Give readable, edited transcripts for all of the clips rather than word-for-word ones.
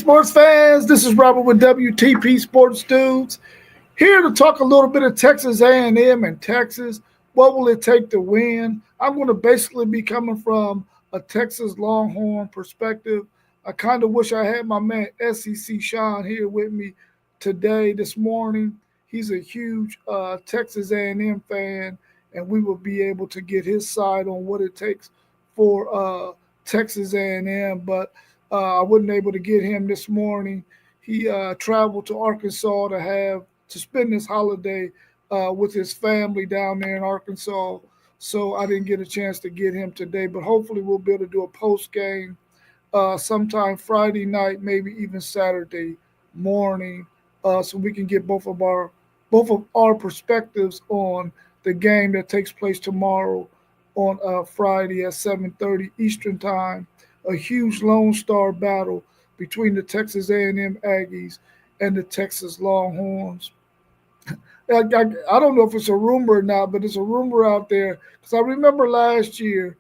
sports fans. This is Robert with WTP Sports Dudes, here to talk a little bit of Texas A&M and Texas. What will it take to win? I'm going to basically be coming from a Texas Longhorn perspective. I kind of wish I had my man SEC Sean here with me today, this morning. He's a huge Texas A&M fan, and we will be able to get his side on what it takes for Texas A&M. But I wasn't able to get him this morning. He traveled to Arkansas to spend this holiday with his family down there in Arkansas. So I didn't get a chance to get him today, but hopefully we'll be able to do a post game sometime Friday night, maybe even Saturday morning, so we can get both of our perspectives on the game that takes place tomorrow on Friday at 7:30 Eastern Time. A huge Lone Star battle between the Texas A&M Aggies and the Texas Longhorns. I don't know if it's a rumor or not, but it's a rumor out there because I remember last year,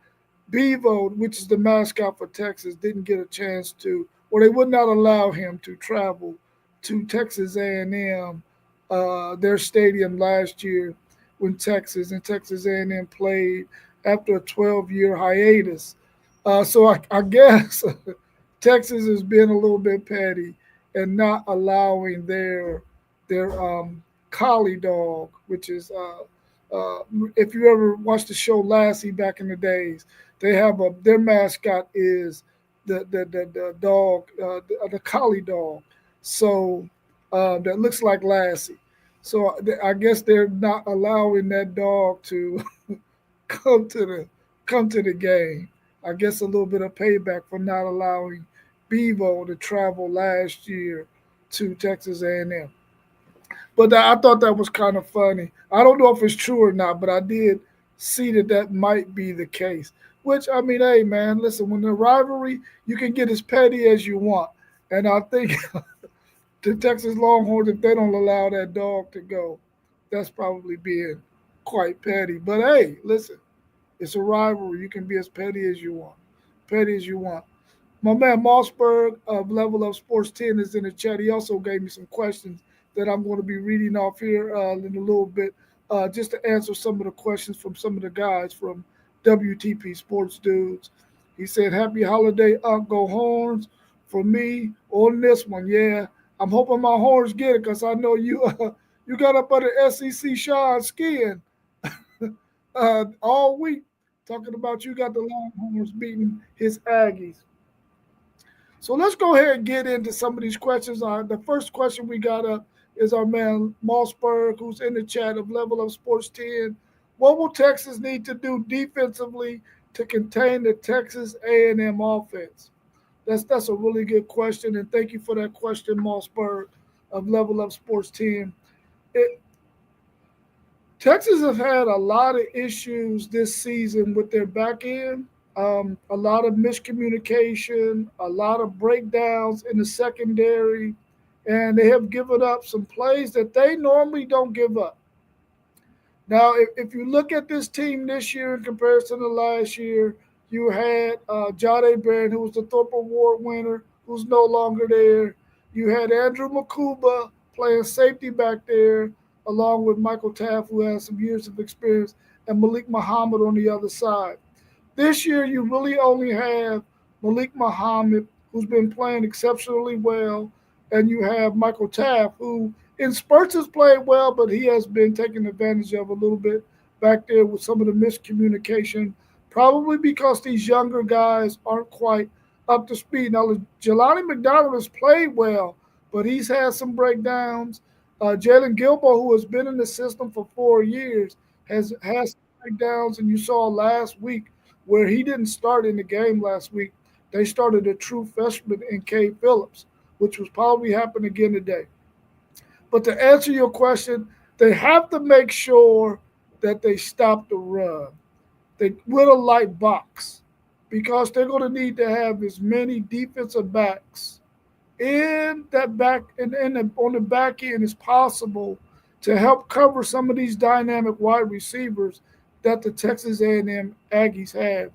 Bevo, which is the mascot for Texas, didn't get a chance to, or they would not allow him to travel to Texas A&M, their stadium last year when Texas and Texas A&M played after a 12-year hiatus. So I guess Texas has been a little bit petty and not allowing their collie dog, which is if you ever watched the show Lassie back in the days, they have their mascot is the dog, the collie dog. So that looks like Lassie. So I guess they're not allowing that dog to come to the come to the game. I guess a little bit of payback for not allowing Bevo to travel last year to Texas A&M. But I thought that was kind of funny. I don't know if it's true or not, but I did see that might be the case. Which I mean, hey man, listen, when the rivalry, you can get as petty as you want, and I think the Texas Longhorns, if they don't allow that dog to go, that's probably being quite petty. But hey, listen, it's a rivalry. You can be as petty as you want. Petty as you want. My man Mossberg of Level Up Sports 10 is in the chat. He also gave me some questions that I'm going to be reading off here in a little bit, just to answer some of the questions from some of the guys from WTP Sports Dudes. He said, "Happy holiday, Uncle Horns, for me on this one." Yeah, I'm hoping my horns get it because I know you got up under SEC Sean skin all week talking about you got the Longhorns beating his Aggies. So let's go ahead and get into some of these questions. The first question we got up is our man Mossberg, who's in the chat of Level Up Sports 10. What will Texas need to do defensively to contain the Texas A&M offense? That's a really good question, and thank you for that question, Mossberg of Level Up Sports 10. Texas have had a lot of issues this season with their back end, a lot of miscommunication, a lot of breakdowns in the secondary, and they have given up some plays that they normally don't give up. Now, if you look at this team this year in comparison to last year, you had Jade Barron, who was the Thorpe Award winner, who's no longer there. You had Andrew Makuba playing safety back there, along with Michael Taft, who has some years of experience, and Malik Muhammad on the other side. This year, you really only have Malik Muhammad, who's been playing exceptionally well, and you have Michael Taft, who in spurts has played well, but he has been taken advantage of a little bit back there with some of the miscommunication, probably because these younger guys aren't quite up to speed. Now, Jelani McDonald has played well, but he's had some breakdowns. Jalen Gilbo, who has been in the system for 4 years, has some breakdowns, and you saw last week where he didn't start in the game last week. They started a true freshman in K. Phillips, which was probably happen again today. But to answer your question, they have to make sure that they stop the run. They with a light box, because they're going to need to have as many defensive backs in that back and on the back end as possible to help cover some of these dynamic wide receivers that the Texas A&M Aggies have.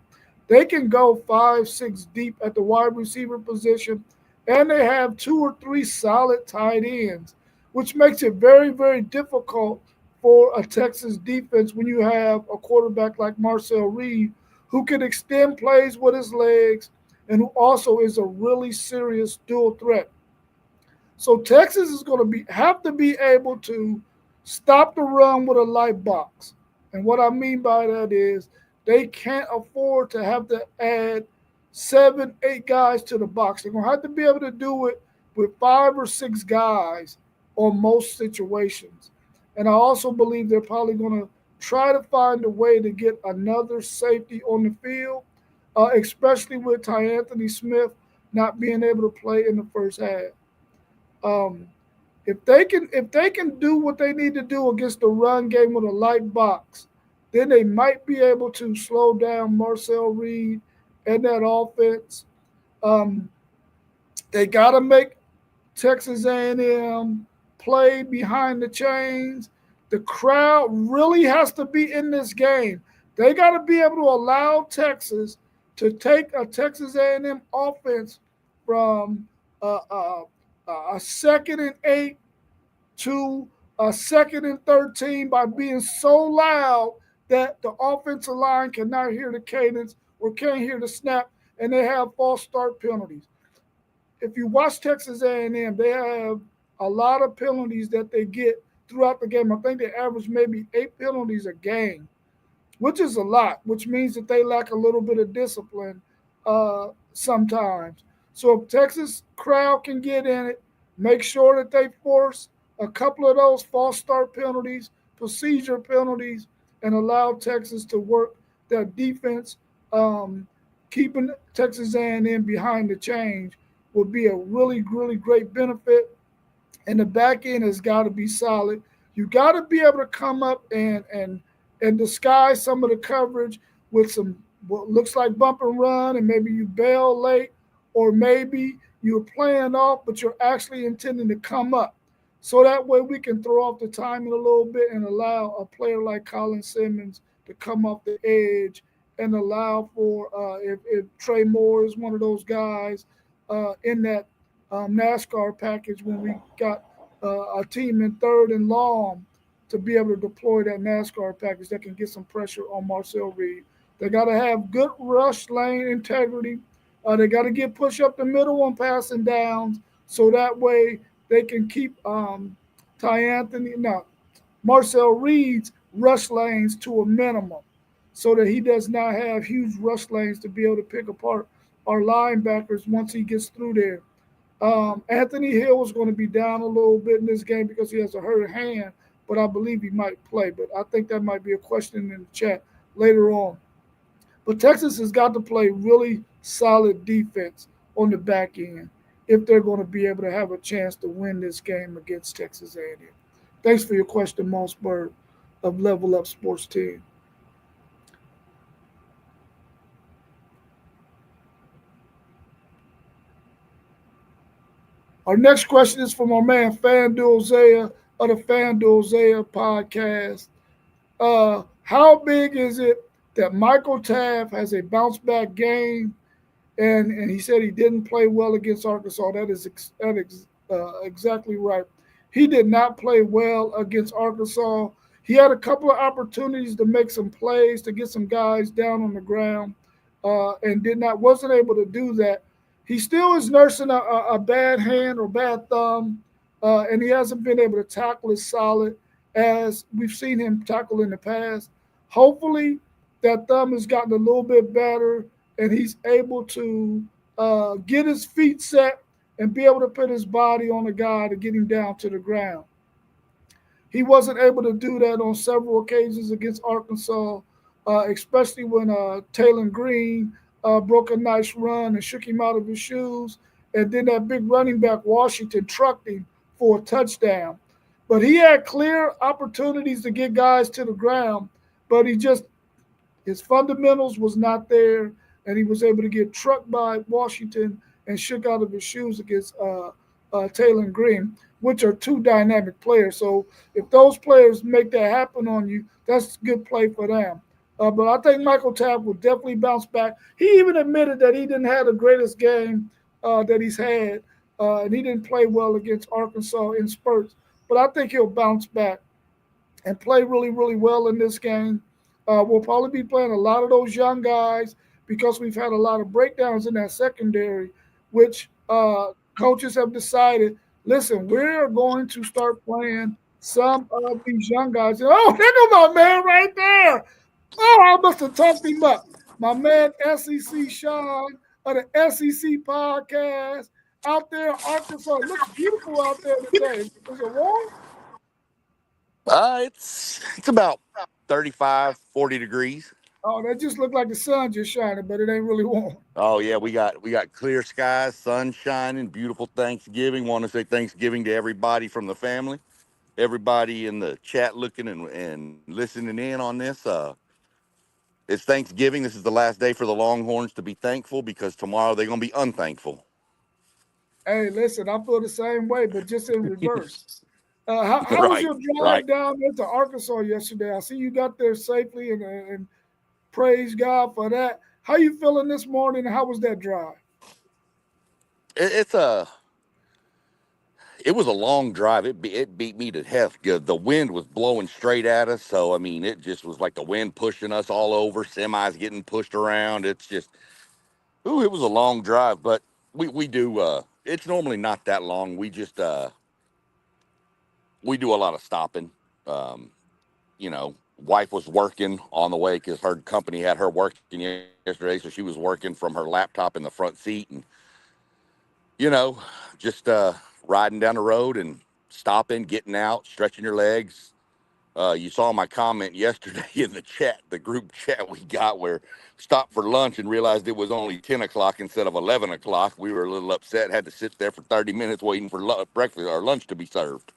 They can go 5, 6 deep at the wide receiver position, and they have two or three solid tight ends, which makes it very, very difficult for a Texas defense when you have a quarterback like Marcel Reed who can extend plays with his legs and who also is a really serious dual threat. So Texas is going to be have to be able to stop the run with a light box. And what I mean by that is they can't afford to have to add seven, eight guys to the box. They're going to have to be able to do it with five or six guys on most situations. And I also believe they're probably going to try to find a way to get another safety on the field, especially with Ty Anthony Smith not being able to play in the first half. Um, if they can do what they need to do against the run game with a light box, then they might be able to slow down Marcel Reed and that offense. Um, they got to make Texas A&M play behind the chains. The crowd really has to be in this game. They got to be able to allow Texas to take a Texas A&M offense from a, a, a second and 8 to a second and 13 by being so loud that the offensive line cannot hear the cadence or can't hear the snap, and they have false start penalties. If you watch Texas A&M, they have a lot of penalties that they get throughout the game. I think they average maybe 8 penalties a game, which is a lot, which means that they lack a little bit of discipline sometimes. So if Texas crowd can get in it, make sure that they force a couple of those false start penalties, procedure penalties, and allow Texas to work that defense, um, keeping Texas A&M behind the change would be a really, really great benefit, and the back end has got to be solid. You got to be able to come up and disguise some of the coverage with some what looks like bump and run, and maybe you bail late, or maybe you're playing off, but you're actually intending to come up. So that way we can throw off the timing a little bit and allow a player like Colin Simmons to come off the edge and allow for if Trey Moore is one of those guys in that NASCAR package when we got a team in third and long to be able to deploy that NASCAR package that can get some pressure on Marcel Reed. They got to have good rush lane integrity. They got to get push up the middle on passing downs so that way they can keep Ty Anthony, no, Marcel Reed's rush lanes to a minimum so that he does not have huge rush lanes to be able to pick apart our linebackers once he gets through there. Anthony Hill is going to be down a little bit in this game because he has a hurt hand, but I believe he might play. But I think that might be a question in the chat later on. But Texas has got to play really solid defense on the back end if they're going to be able to have a chance to win this game against Texas A&M. Thanks for your question, Mossberg of Level Up Sports Team. Our next question is from our man FanDuel Zaya of the FanDuel Zaya podcast. How big is it that Michael Taft has a bounce back game? And he said he didn't play well against Arkansas. That is exactly right. He did not play well against Arkansas. He had a couple of opportunities to make some plays to get some guys down on the ground, and wasn't able to do that. He still is nursing a bad hand or bad thumb, and he hasn't been able to tackle as solid as we've seen him tackle in the past. Hopefully, that thumb has gotten a little bit better, and he's able to get his feet set and be able to put his body on a guy to get him down to the ground. He wasn't able to do that on several occasions against Arkansas, especially when Taylor Green broke a nice run and shook him out of his shoes. And then that big running back, Washington, trucked him for a touchdown. But he had clear opportunities to get guys to the ground, but his fundamentals was not there, and he was able to get trucked by Washington and shook out of his shoes against Taylor Green, which are two dynamic players. So if those players make that happen on you, that's a good play for them. But I think Michael Taft will definitely bounce back. He even admitted that he didn't have the greatest game that he's had, and he didn't play well against Arkansas in spurts. But I think he'll bounce back and play really, really well in this game. We'll probably be playing a lot of those young guys because we've had a lot of breakdowns in that secondary, which coaches have decided, listen, we're going to start playing some of these young guys. Oh, there go my man right there. Oh, I must have talked him up. My man, SEC Sean of the SEC podcast out there in Arkansas. It looks beautiful out there today. Is it warm? It's about 35, 40 degrees. Oh, that just looked like the sun just shining, but it ain't really warm. Oh yeah, we got clear skies, sun shining, beautiful Thanksgiving. Want to say Thanksgiving to everybody from the family, everybody in the chat looking and listening in on this. It's Thanksgiving. This is the last day for the Longhorns to be thankful because tomorrow they're gonna be unthankful. Hey, listen, I feel the same way, but just in reverse. How was Right, your right. drive down there to Arkansas yesterday? I see you got there safely, and praise God for that. How you feeling this morning? How was that drive? It's a It was a long drive. It beat me to death. The wind was blowing straight at us, so I mean, it just was like the wind pushing us all over. Semis getting pushed around. It's just, ooh, it was a long drive. But we do. It's normally not that long. We do a lot of stopping. Um, Wife was working on the way because her company had her working yesterday, so she was working from her laptop in the front seat, and you know, just riding down the road and stopping, getting out, stretching your legs. You saw my comment yesterday in the chat, the group chat we got, where stopped for lunch and realized it was only 10 o'clock instead of 11 o'clock. We were a little upset, had to sit there for 30 minutes waiting for breakfast or lunch to be served.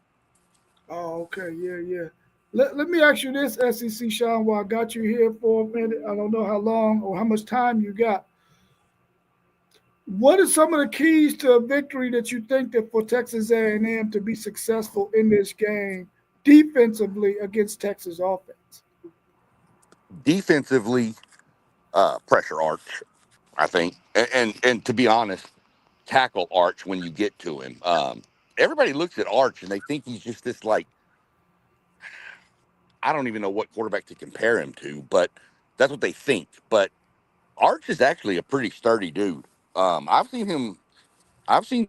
Oh, okay, yeah, yeah. Let me ask you this, SEC Sean, while I got you here for a minute. I don't know how long or how much time you got. What are some of the keys to a victory that you think that for Texas A&M to be successful in this game defensively against Texas offense? Defensively, pressure Arch, I think. And to be honest, tackle Arch when you get to him. Everybody looks at Arch and they think he's just this, like, I don't even know what quarterback to compare him to, but that's what they think. But Arch is actually a pretty sturdy dude. I've seen him. I've seen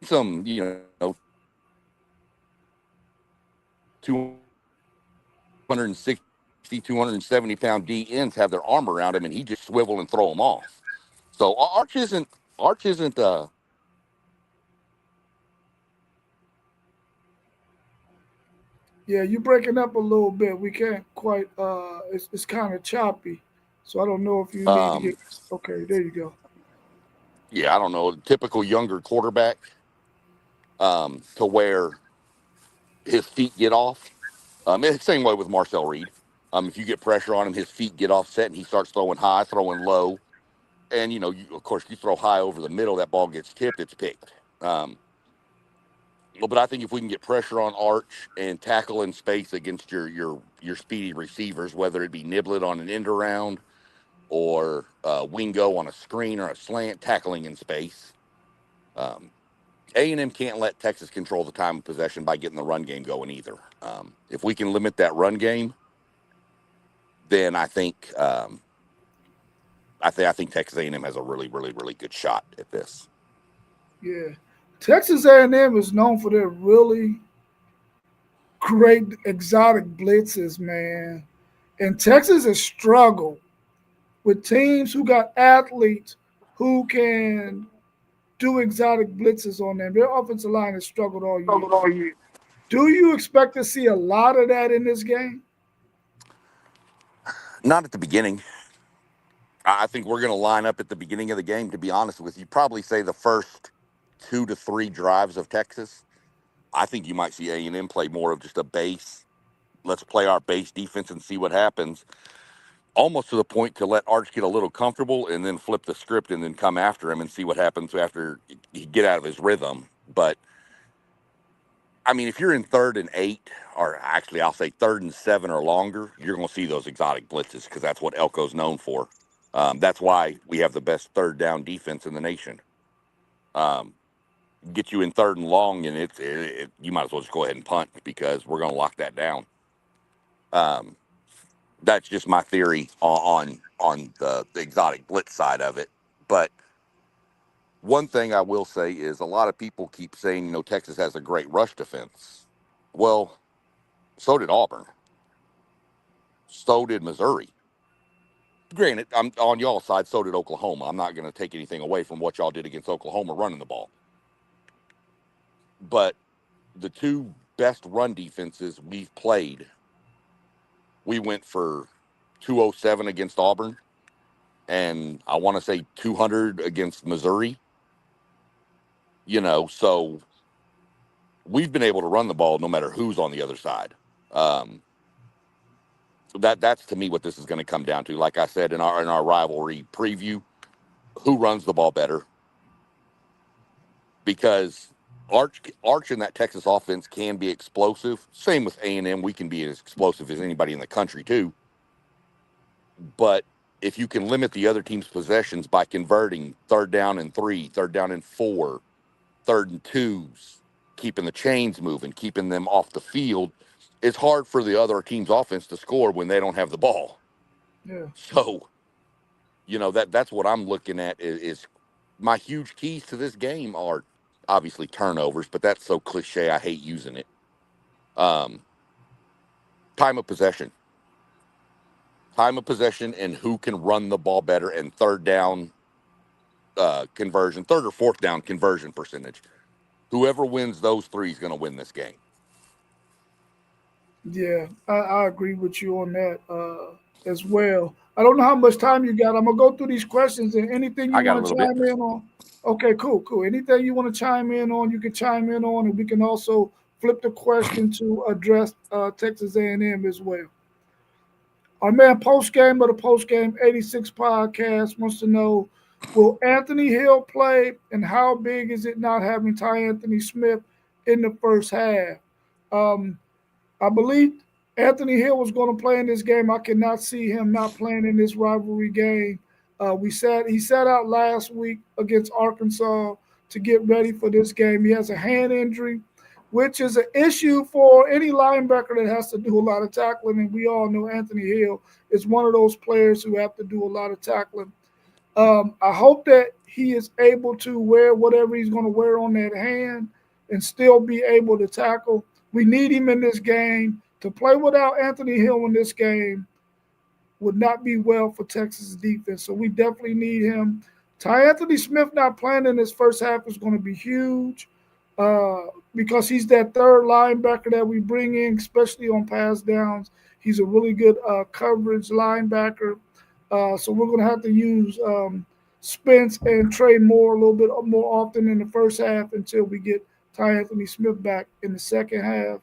some, 260, 270 pound D ends have their arm around him, and he just swivel and throw them off. So Arch isn't. Yeah, you're breaking up a little bit. We can't quite. It's kind of choppy, so I don't know if you need to get. Um, Okay, there you go. yeah, I don't know. Typical younger quarterback, to where his feet get off. It's the same way with Marcel Reed. If you get pressure on him, his feet get offset and he starts throwing high, throwing low. And, of course, you throw high over the middle, that ball gets tipped, it's picked. But I think if we can get pressure on Arch and tackle in space against your speedy receivers, whether it be Niblet on an end around or Wingo on a screen or a slant, tackling in space, um, A&M can't let Texas control the time of possession by getting the run game going either. If we can limit that run game, then I think Texas A&M has a really, really, really good shot at this. Yeah, Texas A&M is known for their really great exotic blitzes, man. And Texas has struggled with teams who got athletes who can do exotic blitzes on them. Their offensive line has struggled all year. Do you expect to see a lot of that in this game? Not at the beginning. I think we're going to line up at the beginning of the game. To be honest with you, probably say the first 2 to 3 drives of Texas. I think you might see A&M play more of just a base. Let's play our base defense and see what happens. Almost to the point to let Arch get a little comfortable and then flip the script and then come after him and see what happens after he get out of his rhythm. But I mean, if you're in 3rd and 8, or actually I'll say 3rd and 7 or longer, you're going to see those exotic blitzes because that's what Elko's known for. That's why we have the best third down defense in the nation. Um, get you in third and long, and you might as well just go ahead and punt because we're going to lock that down. Um, that's just my theory on the exotic blitz side of it. But one thing I will say is a lot of people keep saying, Texas has a great rush defense. Well, so did Auburn. So did Missouri. Granted, I'm on y'all's side. So did Oklahoma. I'm not going to take anything away from what y'all did against Oklahoma running the ball. But the two best run defenses we've played, we went for 207 against Auburn, and I want to say 200 against Missouri. So we've been able to run the ball no matter who's on the other side. Um, that's to me what this is going to come down to. Like I said in our rivalry preview, who runs the ball better? Because Arch in that Texas offense can be explosive. Same with A&M, we can be as explosive as anybody in the country too. But if you can limit the other team's possessions by converting third down and 3, third down and 4, third and 2s, keeping the chains moving, keeping them off the field, it's hard for the other team's offense to score when they don't have the ball. Yeah. So, that's what I'm looking at is my huge keys to this game are obviously turnovers, but that's so cliche. I hate using it. Um, time of possession. Time of possession and who can run the ball better and third down conversion, third or fourth down conversion percentage. Whoever wins those three is going to win this game. Yeah, I agree with you on that as well. I don't know how much time you got. I'm gonna go through these questions and anything you I got a want to little bit. chime in on. Okay, cool, cool. Anything you want to chime in on, you can chime in on, and we can also flip the question to address Texas A&M as well. Our man post game of the post game 86 podcast wants to know: will Anthony Hill play, and how big is it not having Ty Anthony Smith in the first half? Um, I believe Anthony Hill was going to play in this game. I cannot see him not playing in this rivalry game. He sat out last week against Arkansas to get ready for this game. He has a hand injury, which is an issue for any linebacker that has to do a lot of tackling. And we all know Anthony Hill is one of those players who have to do a lot of tackling. I hope that he is able to wear whatever he's going to wear on that hand and still be able to tackle. We need him in this game. To play without Anthony Hill in this game would not be well for Texas defense. So we definitely need him. Ty Anthony Smith not playing in this first half is going to be huge uh, because he's that third linebacker that we bring in, especially on pass downs. He's a really good coverage linebacker. So we're going to have to use Spence and Trey Moore a little bit more often in the first half until we get Ty Anthony Smith back in the second half.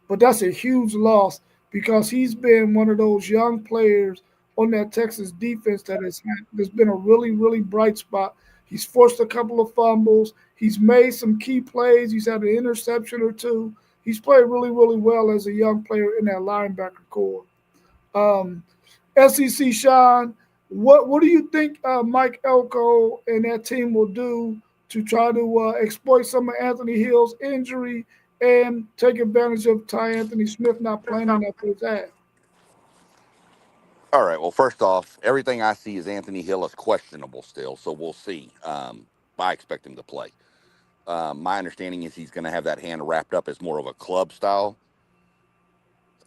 But that's a huge loss because he's been one of those young players on that Texas defense that's been a really, really bright spot. He's forced a couple of fumbles. He's made some key plays. He's had an interception or two. He's played really, really well as a young player in that linebacker core. Um, SEC Sean, what do you think Mike Elko and that team will do to try to exploit some of Anthony Hill's injury and take advantage of Ty Anthony Smith not playing in that first half? All right. Well, first off, everything I see is Anthony Hill is questionable still, so we'll see. I expect him to play. My understanding is he's going to have that hand wrapped up as more of a club style.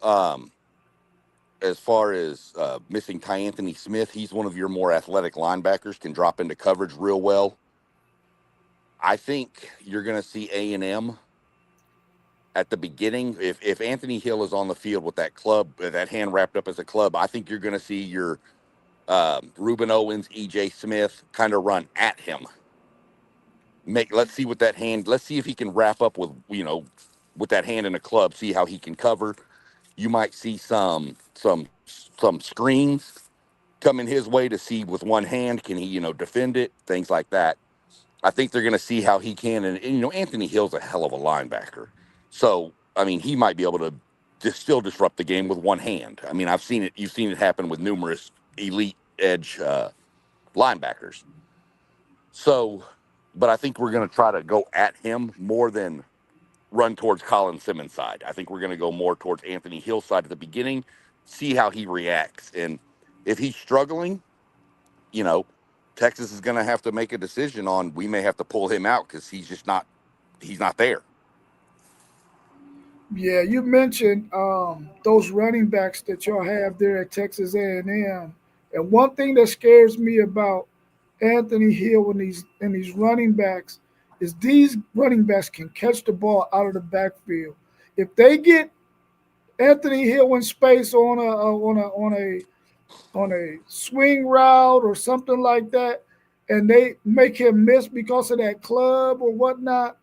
Um, as far as missing Ty Anthony Smith, he's one of your more athletic linebackers, can drop into coverage real well. I think you're going to see A&M at the beginning. If Anthony Hill is on the field with that club, that hand wrapped up as a club, I think you're going to see your Reuben Owens, EJ Smith kind of run at him. Let's see what that hand. Let's see if he can wrap up with that hand in a club. See how he can cover. You might see some screens coming his way to see with one hand can he defend it, things like that. I think they're going to see how he can, and Anthony Hill's a hell of a linebacker, so I mean he might be able to just still disrupt the game with one hand. I mean I've seen it. You've seen it happen with numerous elite edge linebackers. So but I think we're going to try to go at him more than run towards Colin Simmons' side. I think we're going to go more towards Anthony Hill's side at the beginning, see how he reacts. And if he's struggling, you know, Texas is going to have to make a decision on we may have to pull him out because he's not there. Yeah, you mentioned those running backs that y'all have there at Texas A&M, and one thing that scares me about Anthony Hill and these running backs is these running backs can catch the ball out of the backfield. If they get Anthony Hill in space on a swing route or something like that, and they make him miss because of that club or whatnot,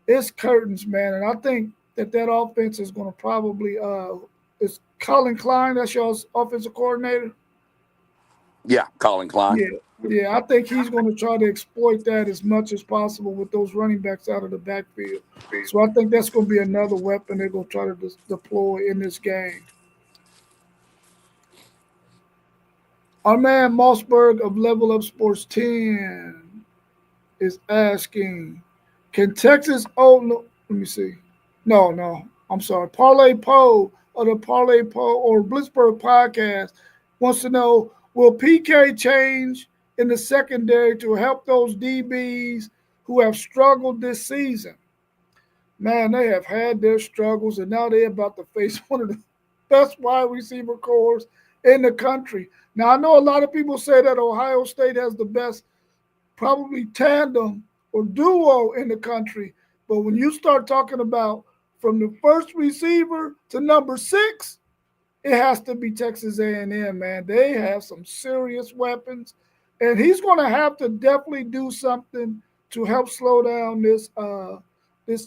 it's curtains, man. And I think that offense is going to probably is Colin Klein. That's y'all's offensive coordinator. Yeah, Colin Klein. Yeah, yeah. I think he's going to try to exploit that as much as possible with those running backs out of the backfield. So I think that's going to be another weapon they're going to try to deploy in this game. Our man Mossberg of Level Up Sports 10 is asking, can Texas no, let me see. No, no. I'm sorry. Parlay Poe of the Parlay Poe or Blitzburg podcast wants to know, will PK change in the secondary to help those DBs who have struggled this season? Man, they have had their struggles and now they're about to face one of the best wide receiver cores in the country. Now I know a lot of people say that Ohio State has the best probably tandem or duo in the country. But when you start talking about from the first receiver to number six, it has to be Texas A&M, man. They have some serious weapons, and he's going to have to definitely do something to help slow down this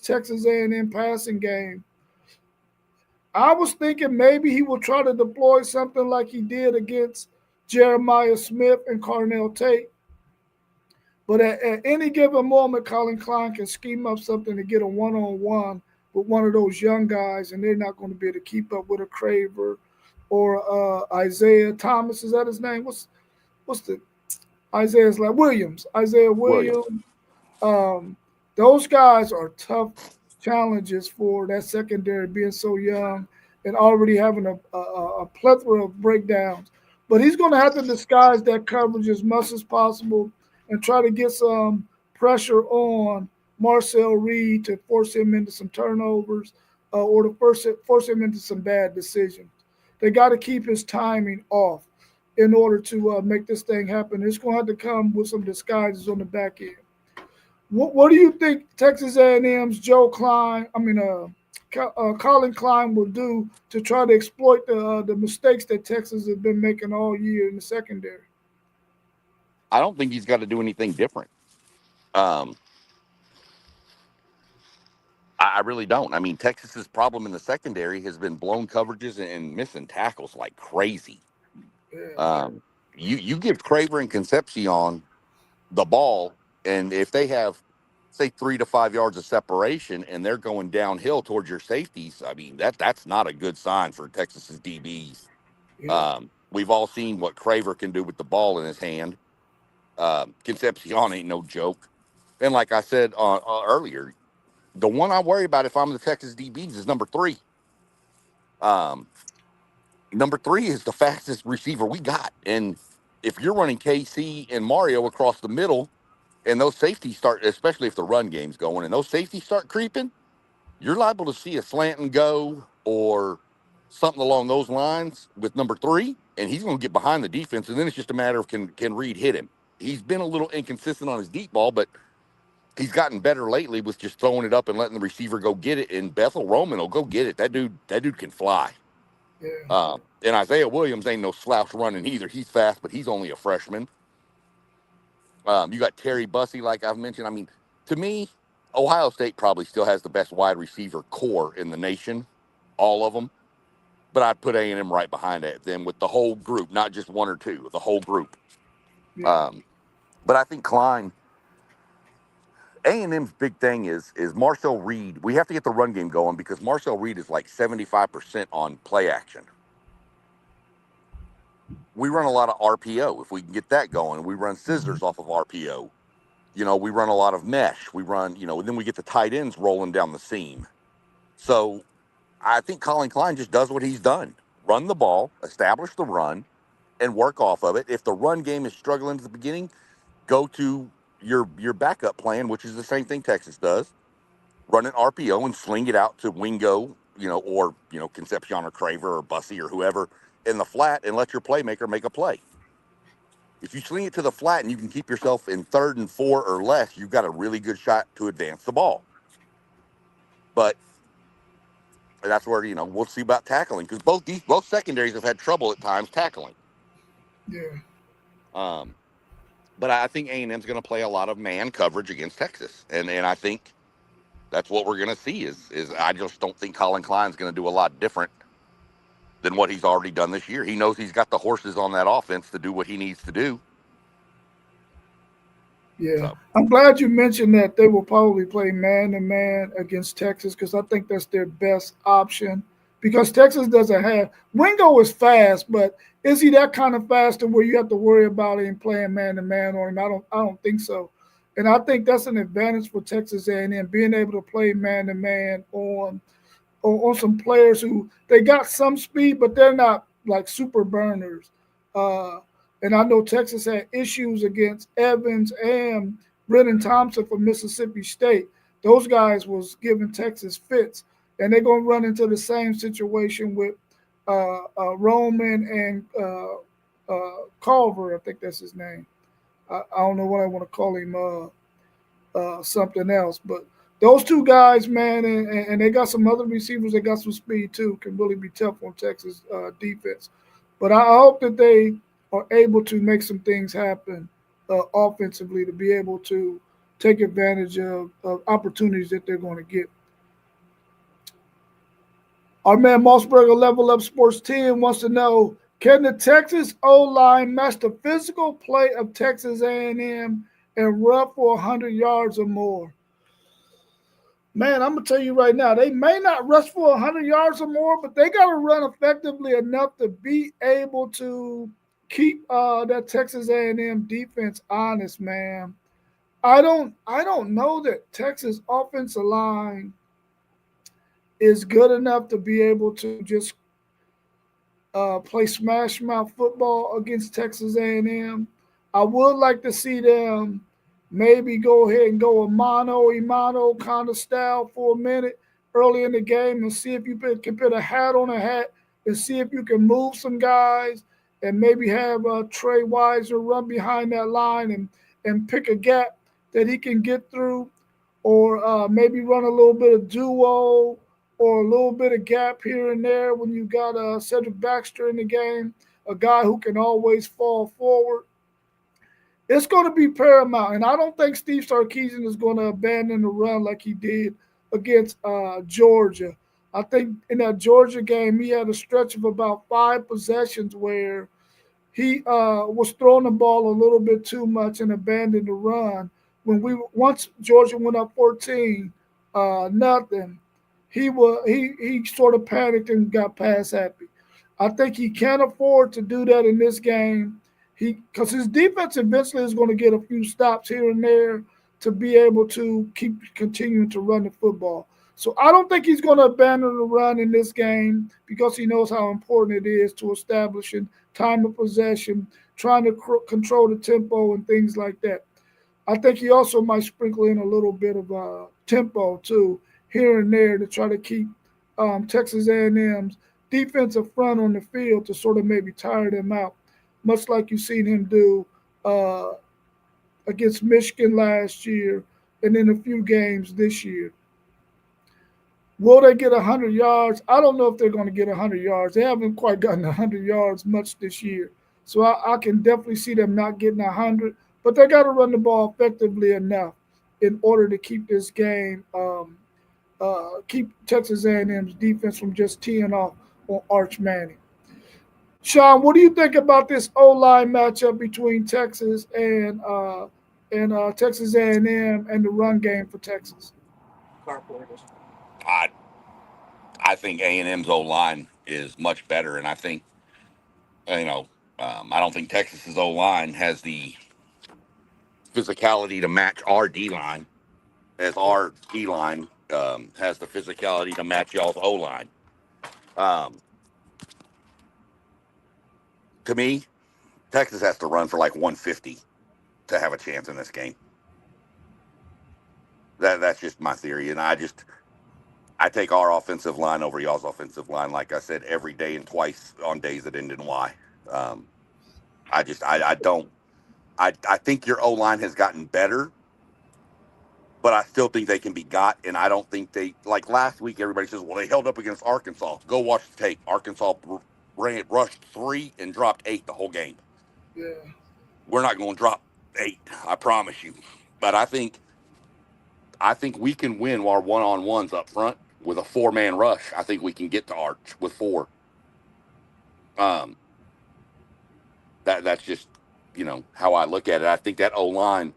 Texas A&M passing game. I was thinking maybe he will try to deploy something like he did against Jeremiah Smith and Carnell Tate. But at any given moment, Colin Klein can scheme up something to get a one-on-one with one of those young guys, and they're not going to be able to keep up with a Craver or Isaiah Thomas. Is that his name? What's the Isaiah's like Williams? Isaiah Williams. Williams. Um, those guys are tough challenges for that secondary being so young and already having a plethora of breakdowns. But he's going to have to disguise that coverage as much as possible and try to get some pressure on Marcel Reed to force him into some turnovers or to force him into some bad decisions. They got to keep his timing off in order to make this thing happen. It's going to have to come with some disguises on the back end. What do you think Texas A&M's Colin Klein will do to try to exploit the mistakes that Texas has been making all year in the secondary? I don't think he's got to do anything different. Um, I really don't. I mean, Texas's problem in the secondary has been blown coverages and missing tackles like crazy. Yeah, You give Craver and Concepcion the ball, and if they have say 3 to 5 yards of separation and they're going downhill towards your safeties, I mean that's not a good sign for Texas's DBs. yeah, We've all seen what Craver can do with the ball in his hand. Concepcion ain't no joke, and like I said earlier, the one I worry about if I'm the Texas DBs is number three. Um, Number three is the fastest receiver we got, and if you're running KC and Mario across the middle, and those safeties start, especially if the run game's going, and those safeties start creeping, you're liable to see a slant and go or something along those lines with number three, and he's going to get behind the defense, and then it's just a matter of can Reed hit him. He's been a little inconsistent on his deep ball, but he's gotten better lately with just throwing it up and letting the receiver go get it. And Bethel Roman will go get it. That dude can fly. yeah, And Isaiah Williams ain't no slouch running either. He's fast, but he's only a freshman. You got Terry Bussey, like I've mentioned. I mean, to me, Ohio State probably still has the best wide receiver core in the nation, all of them. But I'd put A&M right behind them with the whole group, not just one or two, the whole group. yeah. Um, but I think Klein, A&M's big thing is Marcel Reed. We have to get the run game going because Marcel Reed is like 75% on play action. We run a lot of RPO. If we can get that going, we run scissors off of RPO. We run a lot of mesh. We run, and then we get the tight ends rolling down the seam. So I think Colin Klein just does what he's done: run the ball, establish the run, and work off of it. If the run game is struggling at the beginning, go to your backup plan, which is the same thing Texas does. Run an RPO and sling it out to Wingo, or Concepcion or Craver or Bussy or whoever in the flat, and let your playmaker make a play. If you sling it to the flat and you can keep yourself in 3rd and 4 or less, you've got a really good shot to advance the ball. But that's where we'll see about tackling, because both secondaries have had trouble at times tackling. Yeah. Um, but I think A&M's going to play a lot of man coverage against Texas, and I think that's what we're going to see. Is I just don't think Colin Klein's going to do a lot different than what he's already done this year. He knows he's got the horses on that offense to do what he needs to do. Yeah, So I'm glad you mentioned that they will probably play man to man against Texas because I think that's their best option. Because Texas doesn't have Wingo is fast, but is he that kind of faster where you have to worry about him playing man to man on him? I don't think so. And I think that's an advantage for Texas A&M being able to play man to man on some players who they got some speed, but they're not like super burners. Uh, and I know Texas had issues against Evans and Brennan Thompson from Mississippi State. Those guys was giving Texas fits, and they're gonna run into the same situation with Roman and Culver. I think that's his name. I don't know what I want to call him. Something else. But those two guys, man, and they got some other receivers that got some speed too, can really be tough on Texas defense. But I hope that they are able to make some things happen offensively to be able to take advantage of opportunities that they're going to get. Our man Mossberger Level Up Sports 10 wants to know, can the Texas O-line match the physical play of Texas A&M and run for 100 yards or more? Man, I'm gonna tell you right now, they may not rush for 100 yards or more, but they got to run effectively enough to be able to keep that Texas A&M defense honest, man. I don't know that Texas offensive line is good enough to be able to just play smash mouth football against Texas A&M. I would like to see them maybe go ahead and go a mano kind of style for a minute early in the game and see if you can put a hat on a hat and see if you can move some guys and maybe have Trey Weiser run behind that line and pick a gap that he can get through, or maybe run a little bit of duo or a little bit of gap here and there when you got Cedric Baxter in the game, a guy who can always fall forward. It's going to be paramount, and I don't think Steve Sarkisian is going to abandon the run like he did against Georgia. I think in that Georgia game, he had a stretch of about 5 possessions where he was throwing the ball a little bit too much and abandoned the run. When we once Georgia went up 14 nothing, he sort of panicked and got pass happy. I think he can't afford to do that in this game. He because his defense eventually is going to get a few stops here and there to be able to keep continuing to run the football. So I don't think he's going to abandon the run in this game because he knows how important it is to establishing time of possession, trying to control the tempo and things like that. I think he also might sprinkle in a little bit of tempo too, here and there, to try to keep Texas A&M's defensive front on the field to sort of maybe tire them out, much like you've seen him do uh, against Michigan last year and in a few games this year. Will they get 100 yards? I don't know if they're going to get 100 yards. They haven't quite gotten 100 yards much this year. So I can definitely see them not getting 100, but they got to run the ball effectively enough in order to keep this game, keep Texas A&M's defense from just teeing off on Arch Manning. Sean, what do you think about this O line matchup between Texas and Texas A&M and the run game for Texas? I I think A&M's O line is much better, and I think I don't think Texas's O line has the physicality to match our D line, as our D line has the physicality to match y'all's O line. Um, to me, Texas has to run for like 150 to have a chance in this game. That's just my theory, and I take our offensive line over y'all's offensive line. Like I said, every day and twice on days that end in Y. Um, I don't. I think your O line has gotten better, but I still think they can be got. And I don't think they, like last week, everybody says, well, they held up against Arkansas. Go watch the tape. Arkansas rushed 3 and dropped 8 the whole game. Yeah. We're not going to drop 8, I promise you. But I think we can win our one-on-ones up front with a 4-man rush. I think we can get to Arch with 4. Um, that's just how I look at it. I think that O line,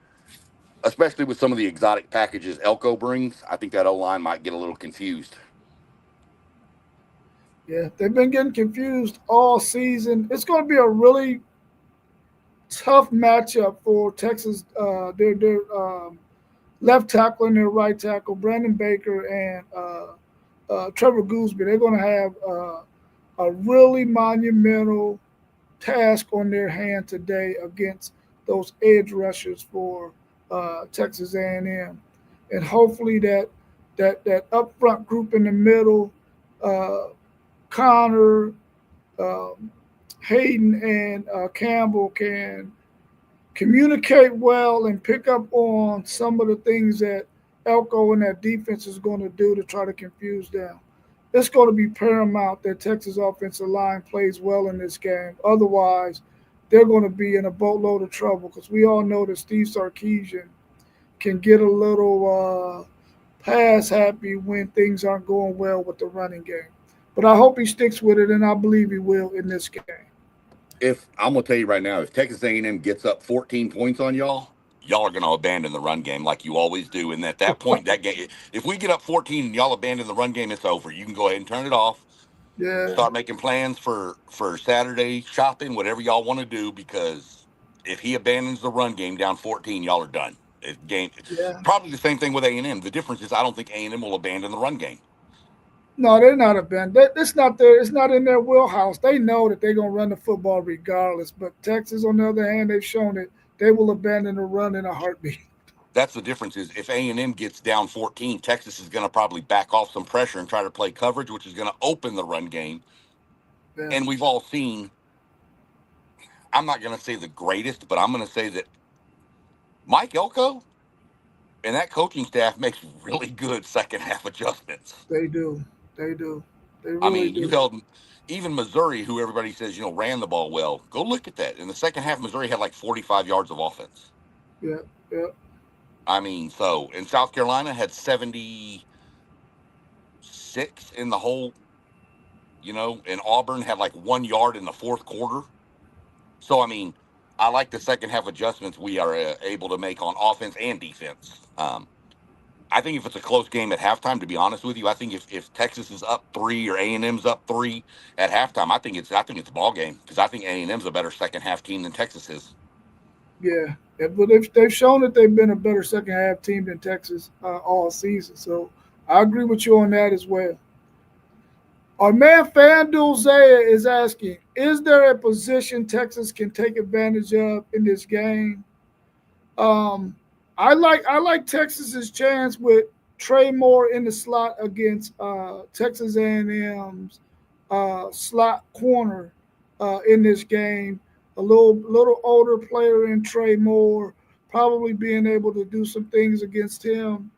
especially with some of the exotic packages Elko brings, I think that O line might get a little confused. Yeah, they've been getting confused all season. It's going to be a really tough matchup for Texas. Their left tackle and their right tackle, Brandon Baker and Trevor Gooseby. They're going to have a really monumental task on their hand today against those edge rushers for Texas A&M, and hopefully that up front group in the middle, uh, Connor, um, Hayden, and Campbell can communicate well and pick up on some of the things that Elko and that defense is going to do to try to confuse them. It's going to be paramount that Texas offensive line plays well in this game. Otherwise, they're going to be in a boatload of trouble because we all know that Steve Sarkisian can get a little pass happy when things aren't going well with the running game. But I hope he sticks with it, and I believe he will in this game. If I'm gonna tell you right now, if Texas A&M gets up 14 points on y'all are gonna abandon the run game like you always do. And at that point, that game, if we get up 14 and y'all abandon the run game, it's over. You can go ahead and turn it off. Yeah, Start making plans for Saturday shopping, whatever y'all want to do. Because if he abandons the run game down 14, y'all are done. Game yeah. probably the same thing with A&M. The difference is I don't think A&M will abandon the run game. No, they're not a band. It's not their. It's not in their wheelhouse. They know that they're gonna run the football regardless. But Texas, on the other hand, they've shown that they will abandon the run in a heartbeat. That's the difference. Is if A&M gets down 14, Texas is going to probably back off some pressure and try to play coverage, which is going to open the run game. Yeah, And we've all seen. I'm not going to say the greatest, but I'm going to say that Mike Elko and that coaching staff makes really good second half adjustments. they do. They do. They I really mean, you do. held even Missouri, who everybody says ran the ball well. Go look at that. In the second half, Missouri had like 45 yards of offense. Yeah, yeah, I mean, so in South Carolina had 76 in the whole. And Auburn had like 1 yard in the fourth quarter. So I mean, I like the second half adjustments we are able to make on offense and defense. I think if it's a close game at halftime, to be honest with you, I think if Texas is up 3 or A&M's up 3 at halftime, I think it's a ball game because I think A&M's a better second half team than Texas is. yeah. Yeah, but they've shown that they've been a better second half team than Texas all season. So I agree with you on that as well. Our man FanDuel Zaya is asking, is there a position Texas can take advantage of in this game? Um, I like Texas's chance with Trey Moore in the slot against Texas A&M's slot corner in this game. A little older player in Trey Moore, probably being able to do some things against him.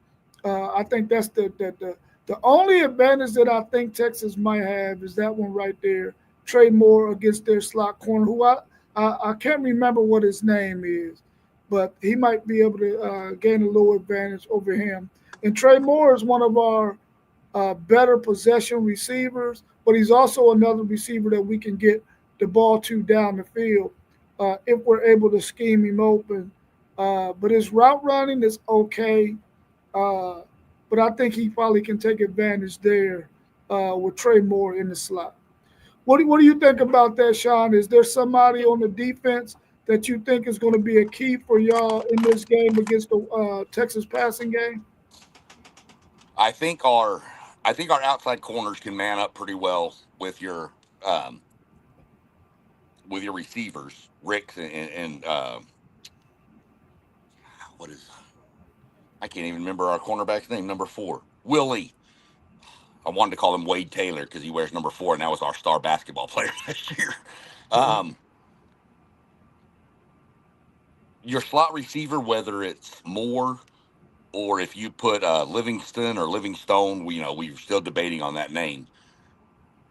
I think that's the only advantage that I think Texas might have is that one right there. Trey Moore against their slot corner, who I can't remember what his name is, but he might be able to gain a little advantage over him. And Trey Moore is one of our better possession receivers, but he's also another receiver that we can get the ball to down the field if we're able to scheme him open. But his route running is okay. Uh, but I think he probably can take advantage there with Trey Moore in the slot. What do you think about that, Sean? Is there somebody on the defense that you think is going to be a key for y'all in this game against the Texas passing game? I think our I think our outside corners can man up pretty well um, with your receivers, Ricks and what is I can't even remember our cornerback's name, number 4, Willie. I wanted to call him Wade Taylor because he wears number 4, and that was our star basketball player this year. Um, your slot receiver, whether it's Moore or if you put Livingston or Livingstone, we're still debating on that name.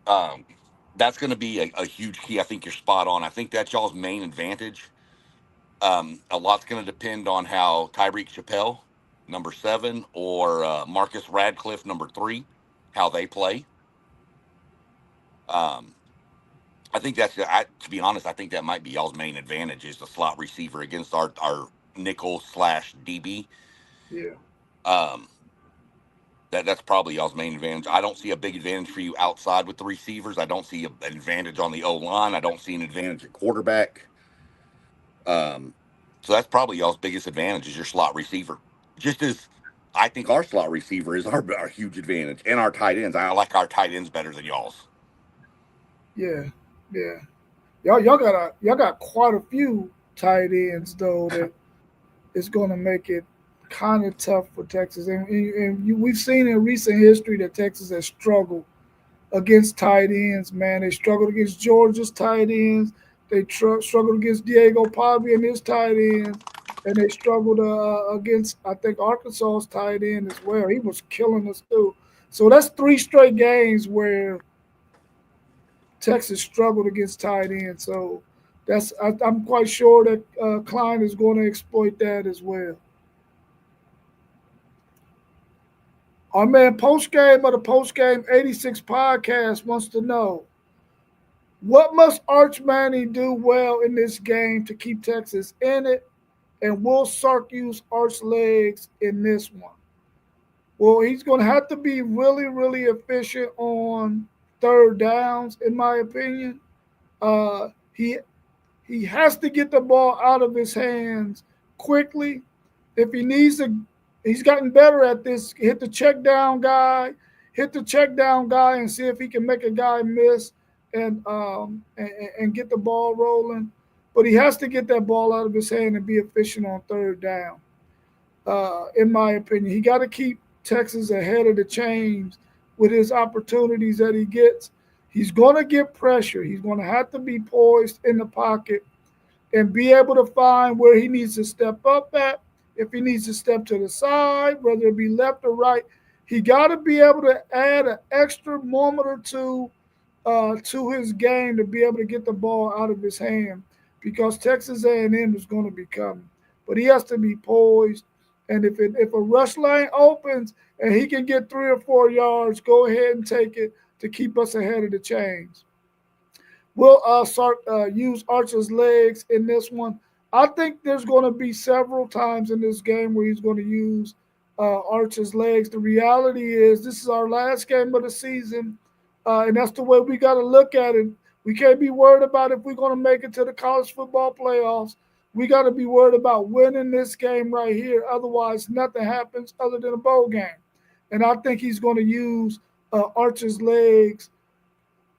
Um, that's going to be a huge key. I think you're spot on. I think that's y'all's main advantage. A lot's going to depend on how Tyreek Chappelle, number 7, or Marcus Radcliffe, number 3, how they play. Um, I think to be honest, I think that might be y'all's main advantage is the slot receiver against our nickel slash DB. Yeah, Um, that's probably y'all's main advantage. I don't see a big advantage for you outside with the receivers. I don't see an advantage on the O line. I don't see an advantage at quarterback. Um, so that's probably y'all's biggest advantage is your slot receiver. Just as I think our slot receiver is our huge advantage, and our tight ends. I like our tight ends better than y'all's. yeah, yeah. Y'all got quite a few tight ends though that is going to make it kind of tough for Texas. We've seen in recent history that Texas has struggled against tight ends. Man, they struggled against Georgia's tight ends. They struggled against Diego Pavia and his tight ends, and they struggled against I think Arkansas's tight end as well. He was killing us too. So that's 3 straight games where Texas struggled against tight ends. So I'm quite sure that Klein is going to exploit that as well. Our man post game of the post game 86 podcast wants to know what must Arch Manning do well in this game to keep Texas in it, and will Sark use Arch legs in this one? Well, he's going to have to be really, really efficient on third downs, in my opinion. He has to get the ball out of his hands quickly. If he needs to, he's gotten better at this. Hit the check down guy, and see if he can make a guy miss and get the ball rolling. But he has to get that ball out of his hand and be efficient on third down. In my opinion, he got to keep Texas ahead of the chains with his opportunities that he gets. He's going to get pressure. He's going to have to be poised in the pocket and be able to find where he needs to step up at. If he needs to step to the side, whether it be left or right, he got to be able to add an extra moment or two to his game to be able to get the ball out of his hand because Texas A&M is going to be coming. But he has to be poised, and if a rush lane opens and he can get 3 or 4 yards, go ahead and take it to keep us ahead of the chains. Will Sark use Archer's legs in this one? I think there's going to be several times in this game where he's going to use Archer's legs. The reality is, this is our last game of the season, and that's the way we got to look at it. We can't be worried about if we're going to make it to the college football playoffs. We got to be worried about winning this game right here. Otherwise, nothing happens other than a bowl game. And I think he's going to use Archer's legs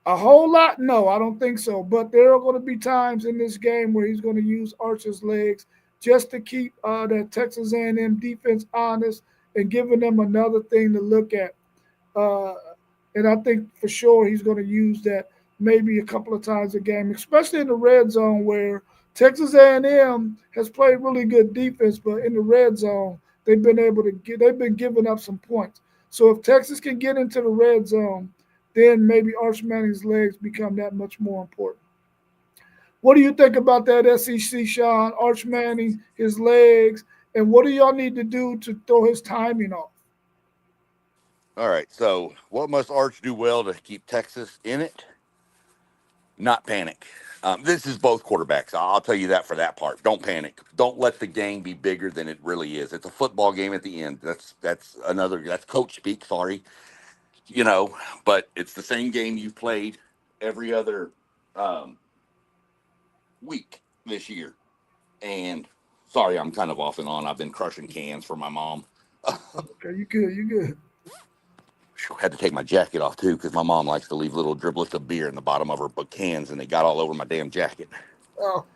a whole lot? No, I don't think so. But there are going to be times in this game where he's going to use Archer's legs just to keep that Texas A&M defense honest and giving them another thing to look at. Uh, and I think for sure he's going to use that maybe a couple of times a game, especially in the red zone where Texas A&M has played really good defense, but in the red zone they've been giving up some points. So if Texas can get into the red zone, then maybe Arch Manning's legs become that much more important. What do you think about that, SEC, Sean? Arch Manning, his legs, and what do y'all need to do to throw his timing off? All right. So, what must Arch do well to keep Texas in it? Not panic. This is both quarterbacks. I'll tell you that for that part. Don't panic. Don't let the game be bigger than it really is. It's a football game at the end. That's coach speak. Sorry, you know, but it's the same game you've played every other um, week this year. And sorry, I'm kind of off and on. I've been crushing cans for my mom. Okay, you good, you good. Had to take my jacket off too because my mom likes to leave little driblets of beer in the bottom of her cans, and they got all over my damn jacket. Oh,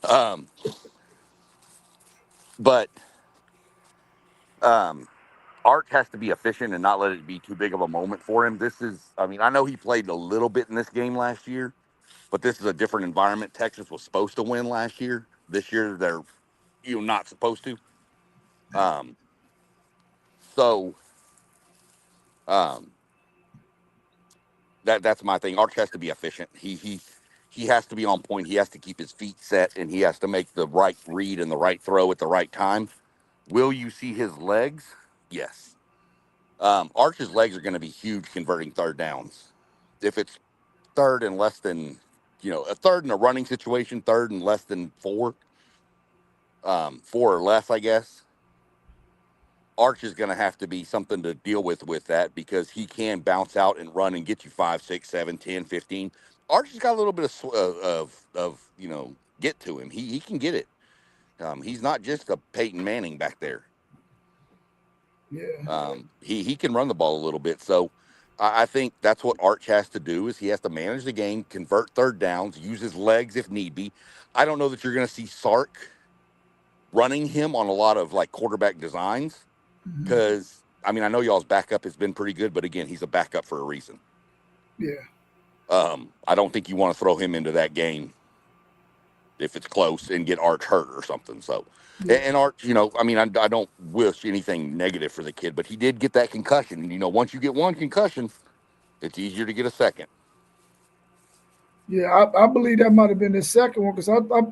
Um, but um, Arch has to be efficient and not let it be too big of a moment for him. This is, I mean, I know he played a little bit in this game last year, but this is a different environment. Texas was supposed to win last year. This year, they're not supposed to. Um, so um, that's my thing. Arch has to be efficient. He has to be on point. He has to keep his feet set, and he has to make the right read and the right throw at the right time. Will you see his legs? Yes. Arch's legs are going to be huge converting third downs. If it's third and less than, a third in a running situation, third and less than four, four or less, I guess. Arch is going to have to be something to deal with that because he can bounce out and run and get you 5, 6, 7, 10, 15. Arch has got a little bit of get to him. He can get it. He's not just a Peyton Manning back there. yeah, He can run the ball a little bit. So I think that's what Arch has to do is he has to manage the game, convert third downs, use his legs if need be. I don't know that you're going to see Sark running him on a lot of like quarterback designs hmm, because I mean I know y'all's backup has been pretty good, but again he's a backup for a reason. yeah, I don't think you want to throw him into that game if it's close and get Arch hurt or something. So, yeah. and Arch, I mean, I don't wish anything negative for the kid, but he did get that concussion. And, once you get one concussion, it's easier to get a second. Yeah, I believe that might have been his second one because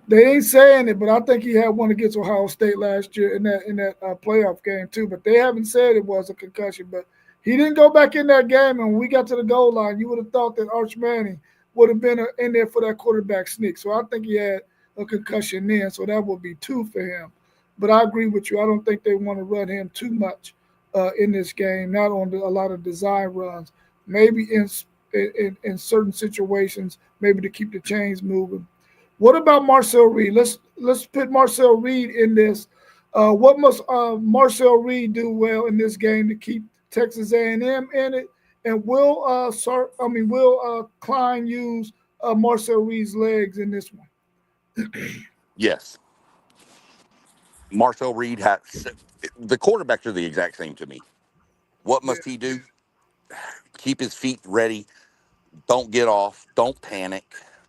they ain't saying it, but I think he had one against Ohio State last year in that playoff game too. But they haven't said it was a concussion. But he didn't go back in that game, and when we got to the goal line, you would have thought that Arch Manning would have been in there for that quarterback sneak. So I think he had a concussion then, so that would be two for him. But I agree with you. I don't think they want to run him too much in this game. Not on a lot of design runs. Maybe in certain situations, maybe to keep the chains moving. What about Marcel Reed? Let's put Marcel Reed in this. What must Marcel Reed do well in this game to keep Texas A&M in it? And will Klein use Marcel Reed's legs in this one? Yes. Marcel Reed has the quarterbacks are the exact same to me. What Yeah, must he do? Keep his feet ready. Don't get off. Don't panic.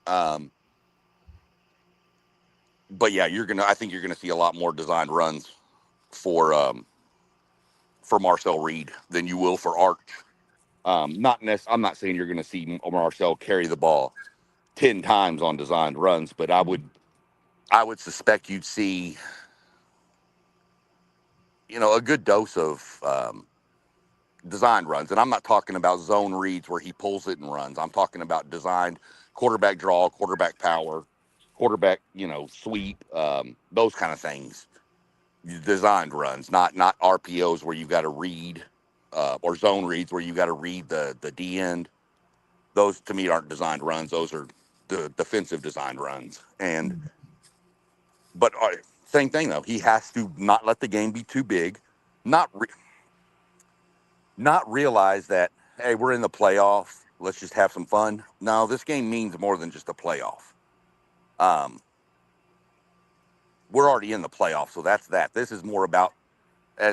Um, but yeah, I think you're gonna see a lot more designed runs for for Marcel Reed than you will for Arch. I'm not saying you're going to see Marcel carry the ball 10 times on designed runs, but I would suspect you'd see a good dose of designed runs, and I'm not talking about zone reads where he pulls it and runs. I'm talking about designed quarterback draw, quarterback power, quarterback sweep, those kind of things. Designed runs, not RPOs where you got to read or zone reads where you got to read the D end. Those to me aren't designed runs. Those are the defensive designed runs. And but same thing though. He has to not let the game be too big, not re- not realize that hey we're in the playoffs. Let's just have some fun. No, this game means more than just a playoff. Um, we're already in the playoffs, so that's that. This is more about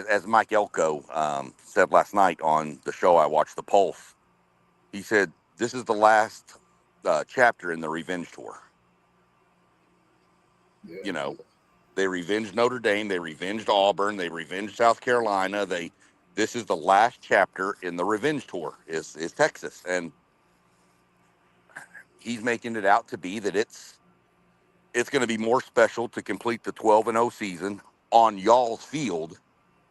as Mike Elko said last night on the show I watched, The Pulse. He said this is the last chapter in the revenge tour. You yeah, know, they revenged Notre Dame. They revenged Auburn. They revenged South Carolina. This is the last chapter in the revenge tour. Is Texas, and he's making it out to be that it's going to be more special to complete the 12-0 season on y'all's field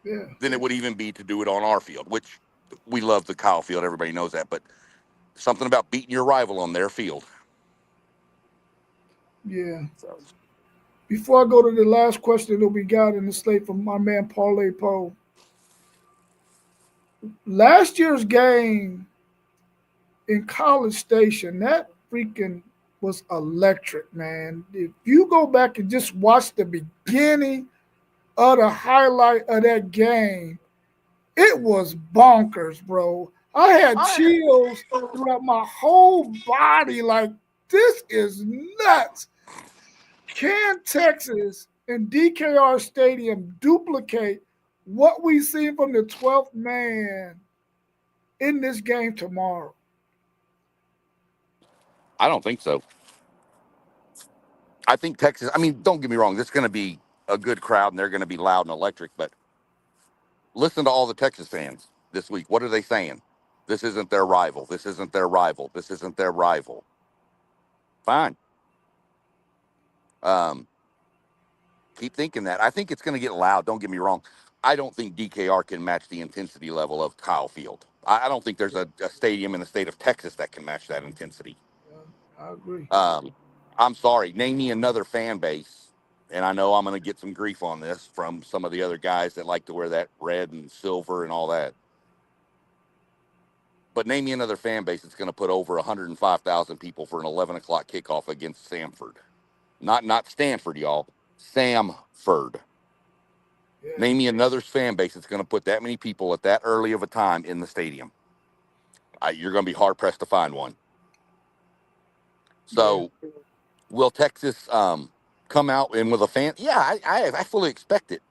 yeah, than it would even be to do it on our field. Which we love the Kyle field. Everybody knows that, but something about beating your rival on their field. yeah. So Before I go to the last question that we got in the slate from my man Parlay Poe, last year's game in College Station, that freaking was electric, man. If you go back and just watch the beginning of the highlight of that game, it was bonkers, bro. I had chills throughout my whole body. Like, this is nuts. Can Texas and DKR Stadium duplicate what we seen from the 12th man in this game tomorrow? I don't think so. I think Texas. I mean, don't get me wrong. This is going to be a good crowd, and they're going to be loud and electric. But listen to all the Texas fans this week. What are they saying? This isn't their rival. This isn't their rival. This isn't their rival. Fine. Um, keep thinking that. I think it's going to get loud. Don't get me wrong. I don't think DKR can match the intensity level of Kyle Field. I don't think there's a stadium in the state of Texas that can match that intensity. I agree. Um, I'm sorry. Name me another fan base, and I know I'm going to get some grief on this from some of the other guys that like to wear that red and silver and all that. But name me another fan base that's going to put over 105,000 people for an 11 o'clock kickoff against Samford. Not Stanford, y'all. Samford. Yeah, Name me another fan base that's going to put that many people at that early of a time in the stadium. You're going to be hard pressed to find one. yeah, So, will Texas come out and with a fan? Yeah, I fully expect it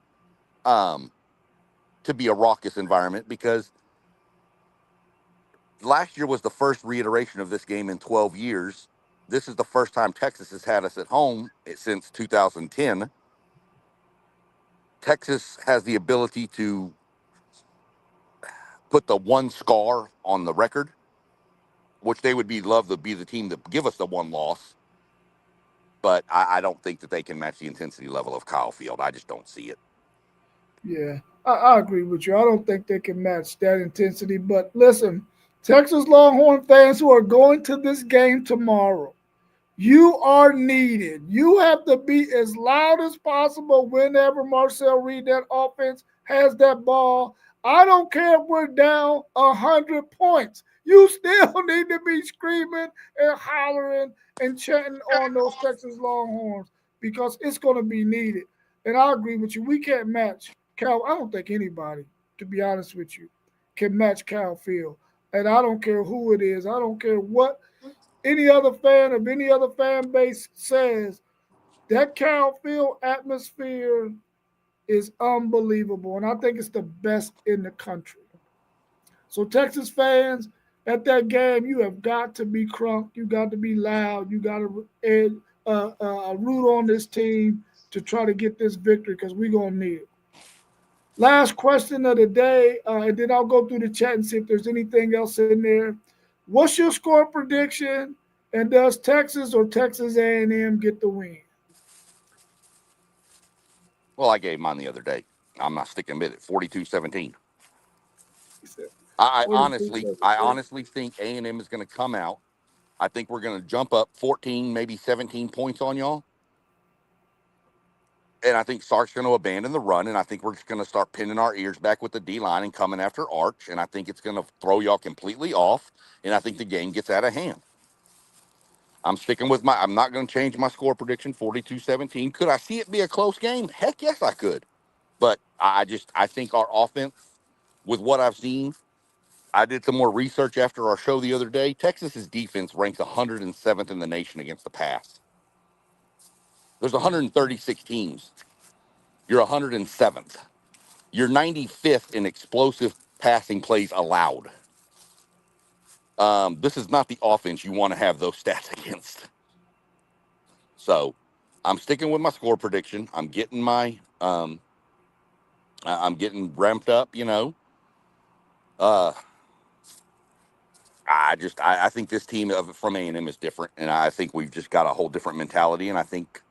um, to be a raucous environment because last year was the first reiteration of this game in 12 years. This is the first time Texas has had us at home since 2010. Texas has the ability to put the one scar on the record, which they would be love to be the team to give us the one loss. But I don't think that they can match the intensity level of Kyle Field. I just don't see it. yeah. I agree with you. I don't think they can match that intensity. But listen, Texas Longhorn fans who are going to this game tomorrow, you are needed. You have to be as loud as possible whenever Marcel Reed, that offense, has that ball. I don't care if we're down 100 points. You still need to be screaming and hollering and chanting on those Texas Longhorns because it's going to be needed. And I agree with you. We can't match Cal. I don't think anybody, to be honest with you, can match Cal Field. And I don't care who it is. I don't care what any other fan of any other fan base says. That Cal Field atmosphere is unbelievable, and I think it's the best in the country. So Texas fans, at that game, you have got to be crunk. You got to be loud. You got to root on this team to try to get this victory because we're gonna need it. Last question of the day, and then I'll go through the chat and see if there's anything else in there. What's your score prediction? And does Texas or Texas A&M get the win? Well, I gave mine the other day. I'm not sticking with it. 42-17. He said I 42 honestly, seconds. I honestly think A&M is going to come out. I think we're going to jump up 14, maybe 17 points on y'all. And I think Sark's going to abandon the run, and I think we're just going to start pinning our ears back with the D line and coming after Arch. And I think it's going to throw y'all completely off. And I think the game gets out of hand. I'm sticking with my. I'm not going to change my score prediction. 42-17. Could I see it be a close game? Heck yes, I could. But I think our offense, with what I've seen, I did some more research after our show the other day. Texas's defense ranks 107th in the nation against the pass. There's 136 teams. You're 107th. You're 95th in explosive passing plays allowed. This is not the offense you want to have those stats against. So I'm sticking with my score prediction. I'm getting I'm getting ramped up, you know. Uh, I think this team from A&M is different, and I think we've just got a whole different mentality, and I think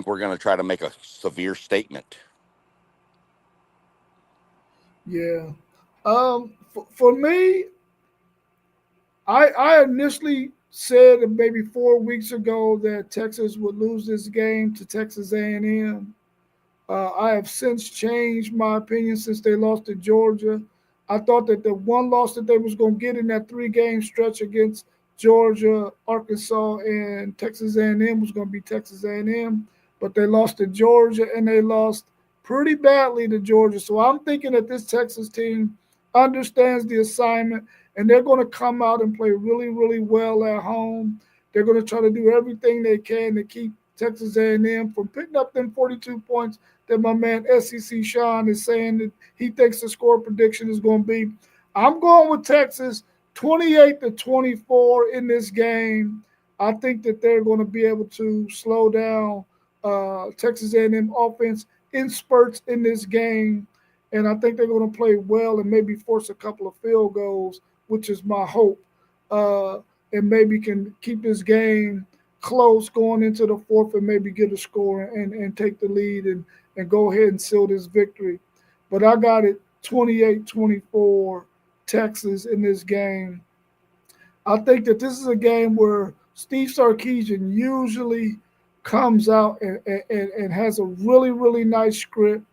we're going to try to make a severe statement. Yeah. For me, I initially said maybe 4 weeks ago that Texas would lose this game to Texas A&M. I have since changed my opinion since they lost to Georgia. I thought that the one loss that they was going to get in that 3 game stretch against Georgia, Arkansas, and Texas A&M was going to be Texas A&M, but they lost to Georgia and they lost pretty badly to Georgia. So I'm thinking that this Texas team understands the assignment and they're going to come out and play really, really well at home. They're going to try to do everything they can to keep Texas A&M from picking up them 42 points that my man SEC Sean is saying that he thinks the score prediction is going to be. I'm going with Texas 28-24 in this game. I think that they're going to be able to slow down Texas A&M offense in spurts in this game, and I think they're going to play well and maybe force a couple of field goals, which is my hope, uh, and maybe can keep this game close going into the fourth and maybe get a score and take the lead and go ahead and seal this victory. But I got it 28-24 Texas in this game. I think that this is a game where Steve Sarkisian usually comes out and has a really, really nice script.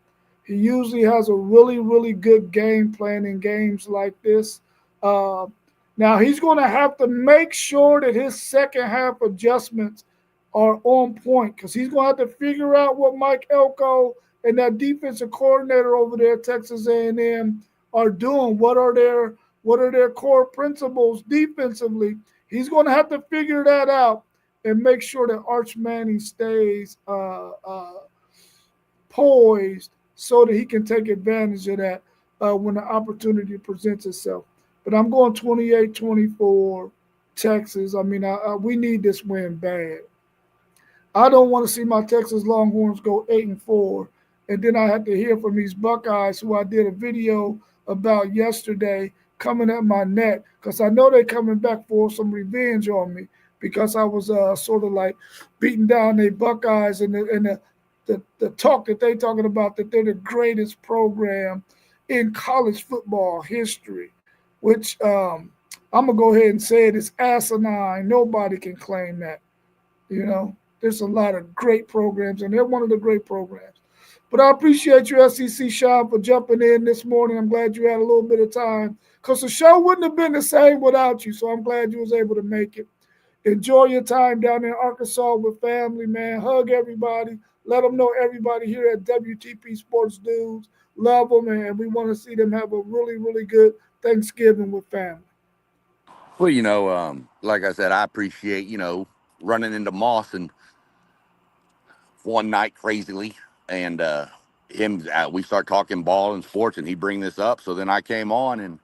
He usually has a really, really good game plan in games like this. Uh, Now, he's going to have to make sure that his second half adjustments are on point because he's going to have to figure out what Mike Elko and that defensive coordinator over there at Texas A&M are doing. What are their core principles defensively? He's going to have to figure that out and make sure that Arch Manning stays poised so that he can take advantage of that when the opportunity presents itself. But I'm going 28-24 Texas. I mean, we need this win bad. I don't want to see my Texas Longhorns go 8-4, and then I had to hear from these Buckeyes who I did a video about yesterday coming at my neck because I know they're coming back for some revenge on me because I was sort of like beating down the Buckeyes and the talk that they talking about that they're the greatest program in college football history, which I'm gonna go ahead and say it is asinine. Nobody can claim that. You know, there's a lot of great programs, and they're one of the great programs. But I appreciate you, SEC Sean, for jumping in this morning. I'm glad you had a little bit of time because the show wouldn't have been the same without you. So I'm glad you was able to make it. Enjoy your time down in Arkansas with family, man. Hug everybody. Let them know everybody here at WTP Sports Dudes love them, and we want to see them have a really, really good Thanksgiving with family. Well, like I said, I appreciate running into Moss and one night crazily, and him. We start talking ball and sports, and he bring this up. So then I came on, and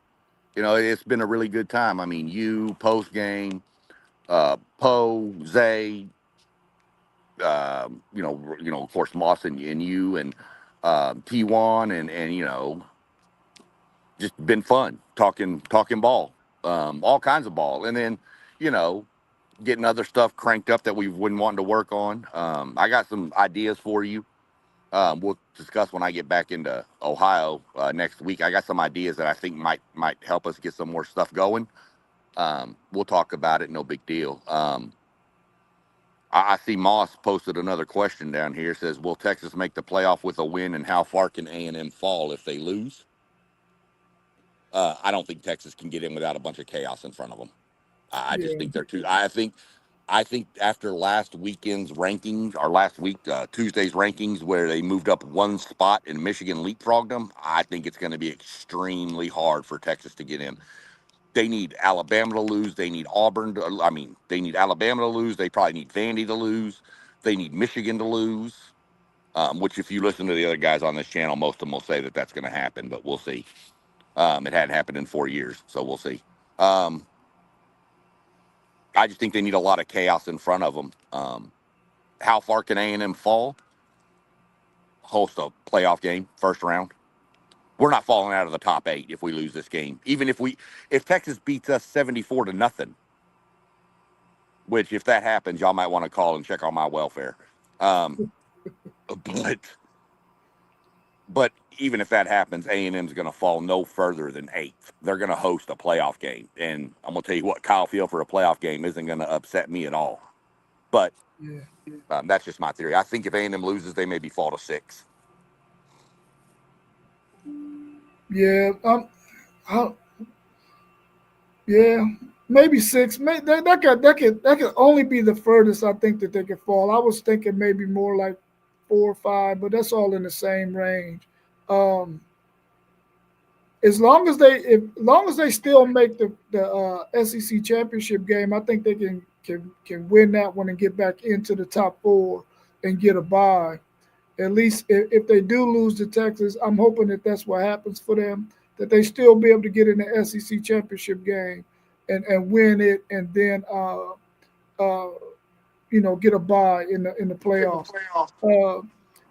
it's been a really good time. I mean, you post game, Poe, Zay, of course Moss and you and T1 and just been fun talking ball, all kinds of ball, and then you know getting other stuff cranked up that we've been wanting to work on. I got some ideas for you. We'll discuss when I get back into Ohio next week. I got some ideas that I think might help us get some more stuff going. We'll talk about it. No big deal. I see Moss posted another question down here. It says, "Will Texas make the playoff with a win, and how far can A&M fall if they lose?" I don't think Texas can get in without a bunch of chaos in front of them. I just Yeah, think they're too. I think after last weekend's rankings, or last week Tuesday's rankings, where they moved up one spot and Michigan leapfrogged them, I think it's going to be extremely hard for Texas to get in. They need Alabama to lose. They need Auburn to. I mean, they need Alabama to lose. They probably need Vandy to lose. They need Michigan to lose. Which, if you listen to the other guys on this channel, most of them will say that that's going to happen, but we'll see. It hadn't happened in 4 years, so we'll see. Um, I just think they need a lot of chaos in front of them. How far can A&M fall? Host a playoff game, first round. We're not falling out of the top 8 if we lose this game. Even if Texas beats us 74-0, which if that happens, y'all might want to call and check on my welfare. Um, but but even if that happens, A&M is going to fall no further than 8th. They're going to host a playoff game, and I'm going to tell you what, Kyle Field for a playoff game isn't going to upset me at all. But yeah, that's just my theory. I think if A&M loses, they maybe fall to 6. yeah. I, yeah. maybe six. That could only be the furthest I think that they could fall. I was thinking maybe more like 4 or 5, but that's all in the same range. Um, as long as they still make the SEC championship game, I think they can win that one and get back into the top four and get a bye. At least if they do lose to Texas, I'm hoping that that's what happens for them. That they still be able to get in the SEC championship game and win it, and then uh, get a bye in the playoffs. Uh,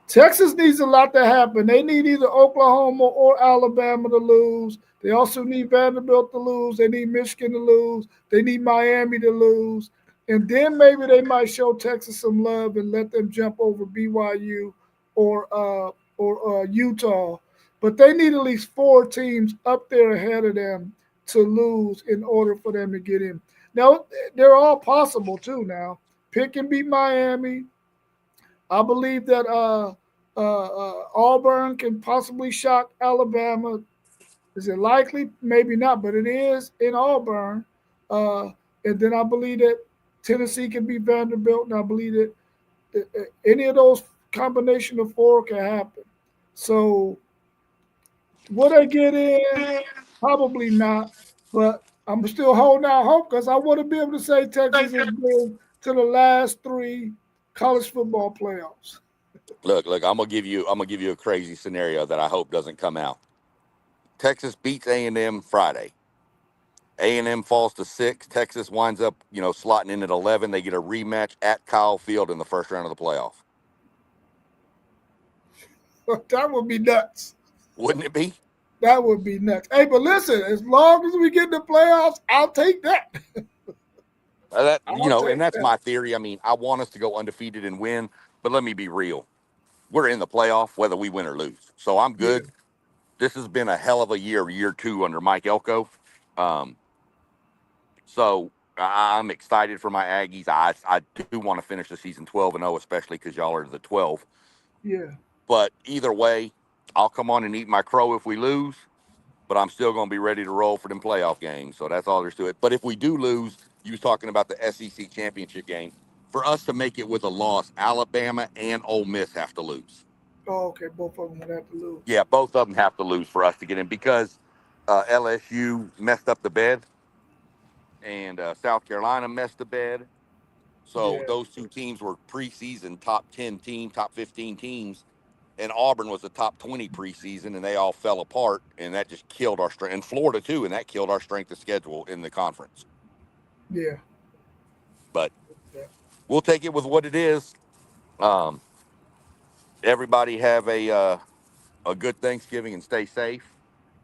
Texas needs a lot to happen. They need either Oklahoma or Alabama to lose. They also need Vanderbilt to lose. They need Michigan to lose. They need Miami to lose. And then maybe they might show Texas some love and let them jump over BYU or Utah. But they need at least four teams up there ahead of them to lose in order for them to get in. Now they're all possible too. Now Pitt can beat Miami. I believe that Auburn can possibly shock Alabama. Is it likely? Maybe not, but it is in Auburn. Uh, and then I believe that Tennessee can beat Vanderbilt, and I believe that any of those combination of four can happen. So will they get in? Probably not, but I'm still holding out hope because I want to be able to say Texas has been to the last three college football playoffs. Look, I'm gonna give you a crazy scenario that I hope doesn't come out. Texas beats A&M Friday. A&M falls to 6. Texas winds up, slotting in at 11. They get a rematch at Kyle Field in the first round of the playoff. That would be nuts. Wouldn't it be? That would be nuts. Hey, but listen, as long as we get in the playoffs, I'll take that. I'll And take that's that. my theory. I mean, I want us to go undefeated and win, but let me be real. We're in the playoff whether we win or lose. So I'm Yeah, good. This has been a hell of a year 2 under Mike Elko. Um, so I'm excited for my Aggies. I do want to finish the season 12-0, especially because y'all are the 12. yeah. But either way, I'll come on and eat my crow if we lose, but I'm still going to be ready to roll for them playoff games. So that's all there's to it. But if we do lose, you was talking about the SEC championship game. For us to make it with a loss, Alabama and Ole Miss have to lose. Oh, okay. Both of them would have to lose. Yeah, both of them have to lose for us to get in because LSU messed up the bed and South Carolina messed the bed. So Yeah, those two teams were preseason top 10 team, top 15 teams, and Auburn was the top 20 preseason, and they all fell apart, and that just killed our strength. And Florida too, and that killed our strength of schedule in the conference. yeah, But yeah. we'll take it with what it is. Um, Everybody have a good Thanksgiving and stay safe.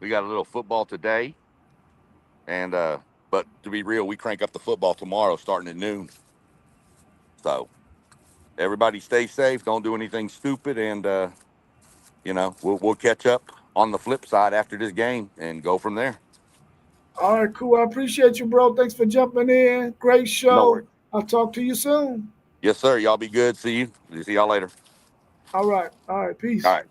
We got a little football today, and but to be real, we crank up the football tomorrow starting at noon. So everybody stay safe. Don't do anything stupid, and we'll catch up on the flip side after this game and go from there. All right, cool. I appreciate you, bro. Thanks for jumping in. Great No worries. show. I'll talk to you soon. Yes, sir. Y'all be good. See you. See y'all later. All right. All right. All Peace. right.